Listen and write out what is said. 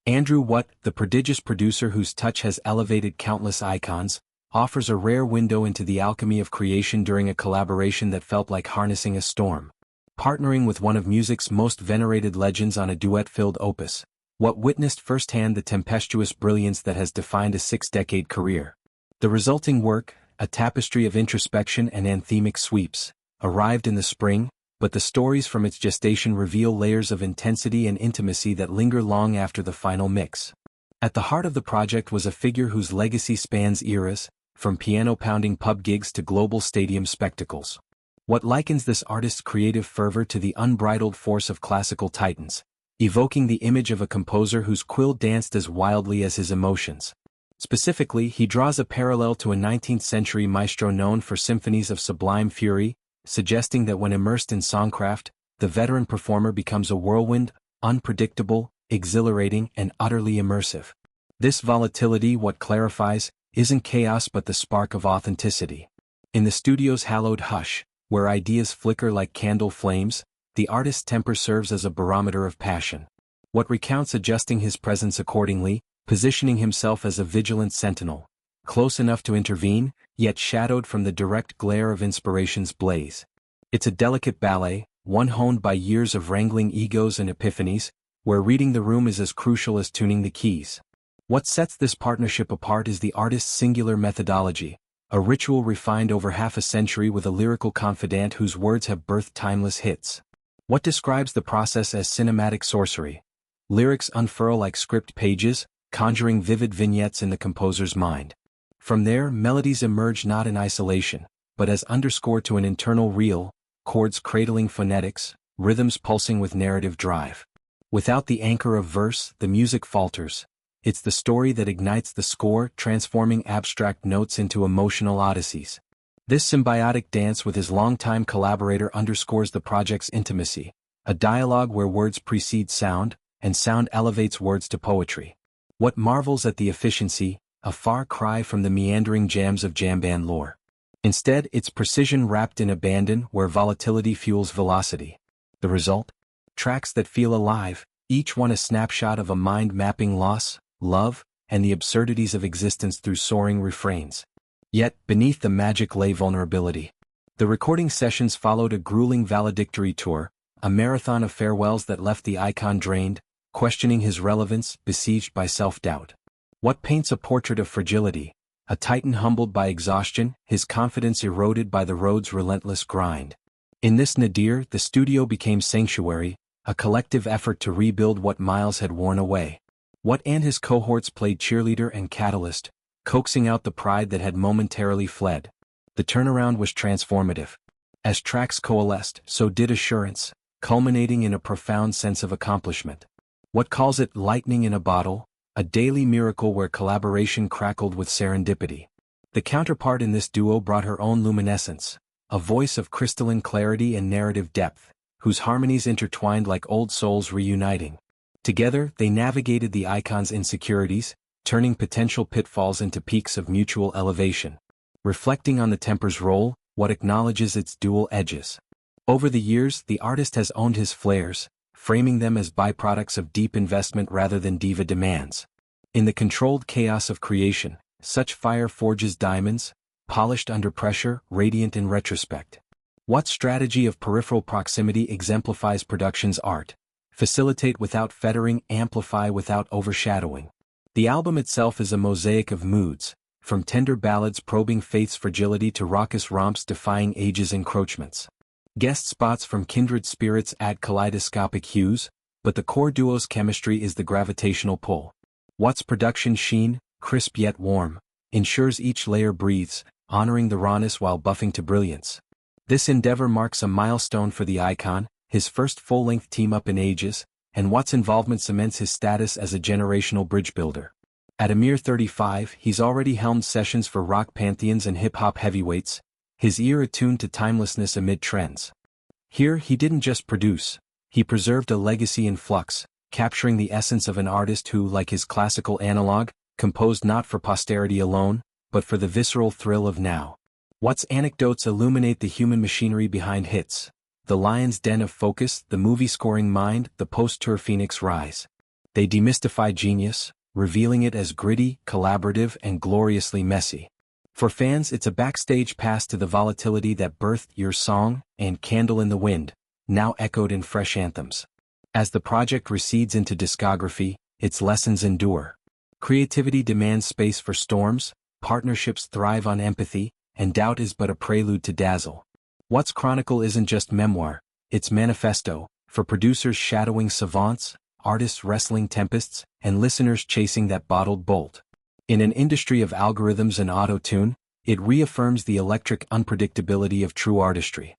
Andrew Watt, the prodigious producer whose touch has elevated countless icons, offers a rare window into the alchemy of creation during a collaboration that felt like harnessing a storm. Partnering with one of music's most venerated legends on a duet-filled opus, Watt witnessed firsthand the tempestuous brilliance that has defined a 6-decade career. The resulting work, a tapestry of introspection and anthemic sweeps, arrived in the spring, but the stories from its gestation reveal layers of intensity and intimacy that linger long after the final mix. At the heart of the project was a figure whose legacy spans eras, from piano-pounding pub gigs to global stadium spectacles. What likens this artist's creative fervor to the unbridled force of classical titans, evoking the image of a composer whose quill danced as wildly as his emotions. Specifically, he draws a parallel to a 19th-century maestro known for symphonies of sublime fury, suggesting that when immersed in songcraft, the veteran performer becomes a whirlwind, unpredictable, exhilarating, and utterly immersive. This volatility, what clarifies, isn't chaos but the spark of authenticity. In the studio's hallowed hush, where ideas flicker like candle flames, the artist's temper serves as a barometer of passion. What recounts adjusting his presence accordingly, positioning himself as a vigilant sentinel, close enough to intervene, yet shadowed from the direct glare of inspiration's blaze. It's a delicate ballet, one honed by years of wrangling egos and epiphanies, where reading the room is as crucial as tuning the keys. What sets this partnership apart is the artist's singular methodology, a ritual refined over half a century with a lyrical confidant whose words have birthed timeless hits. What describes the process as cinematic sorcery? Lyrics unfurl like script pages, conjuring vivid vignettes in the composer's mind. From there, melodies emerge not in isolation, but as underscore to an internal reel, chords cradling phonetics, rhythms pulsing with narrative drive. Without the anchor of verse, the music falters. It's the story that ignites the score, transforming abstract notes into emotional odysseys. This symbiotic dance with his longtime collaborator underscores the project's intimacy, a dialogue where words precede sound, and sound elevates words to poetry. What marvels at the efficiency, a far cry from the meandering jams of jam band lore. Instead, it's precision wrapped in abandon where volatility fuels velocity. The result? Tracks that feel alive, each one a snapshot of a mind mapping loss, love, and the absurdities of existence through soaring refrains. Yet, beneath the magic lay vulnerability. The recording sessions followed a grueling valedictory tour, a marathon of farewells that left the icon drained, questioning his relevance, besieged by self-doubt. What paints a portrait of fragility? A titan humbled by exhaustion, his confidence eroded by the road's relentless grind. In this nadir, the studio became sanctuary, a collective effort to rebuild what miles had worn away. Watt and his cohorts played cheerleader and catalyst, coaxing out the pride that had momentarily fled. The turnaround was transformative. As tracks coalesced, so did assurance, culminating in a profound sense of accomplishment. Watt calls it lightning in a bottle, a daily miracle where collaboration crackled with serendipity. The counterpart in this duo brought her own luminescence, a voice of crystalline clarity and narrative depth, whose harmonies intertwined like old souls reuniting. Together, they navigated the icon's insecurities, turning potential pitfalls into peaks of mutual elevation. Reflecting on the temper's role, Watt acknowledges its dual edges. Over the years, the artist has owned his flares, framing them as byproducts of deep investment rather than diva demands. In the controlled chaos of creation, such fire forges diamonds, polished under pressure, radiant in retrospect. Watt's strategy of peripheral proximity exemplifies production's art. Facilitate without fettering, amplify without overshadowing. The album itself is a mosaic of moods, from tender ballads probing faith's fragility to raucous romps defying age's encroachments. Guest spots from kindred spirits add kaleidoscopic hues, but the core duo's chemistry is the gravitational pull. Watt's production sheen, crisp yet warm, ensures each layer breathes, honoring the rawness while buffing to brilliance. This endeavor marks a milestone for the icon, his first full-length team-up in ages, and Watt's involvement cements his status as a generational bridge builder. At a mere 35, he's already helmed sessions for rock pantheons and hip-hop heavyweights, his ear attuned to timelessness amid trends. Here, he didn't just produce, he preserved a legacy in flux, capturing the essence of an artist who, like his classical analog, composed not for posterity alone, but for the visceral thrill of now. Watt's anecdotes illuminate the human machinery behind hits. The lion's den of focus, the movie-scoring mind, the post-tour phoenix rise. They demystify genius, revealing it as gritty, collaborative, and gloriously messy. For fans, it's a backstage pass to the volatility that birthed Your Song and Candle in the Wind, now echoed in fresh anthems. As the project recedes into discography, its lessons endure. Creativity demands space for storms, partnerships thrive on empathy, and doubt is but a prelude to dazzle. What's Chronicle isn't just memoir, it's manifesto, for producers shadowing savants, artists wrestling tempests, and listeners chasing that bottled bolt. In an industry of algorithms and auto-tune, it reaffirms the electric unpredictability of true artistry.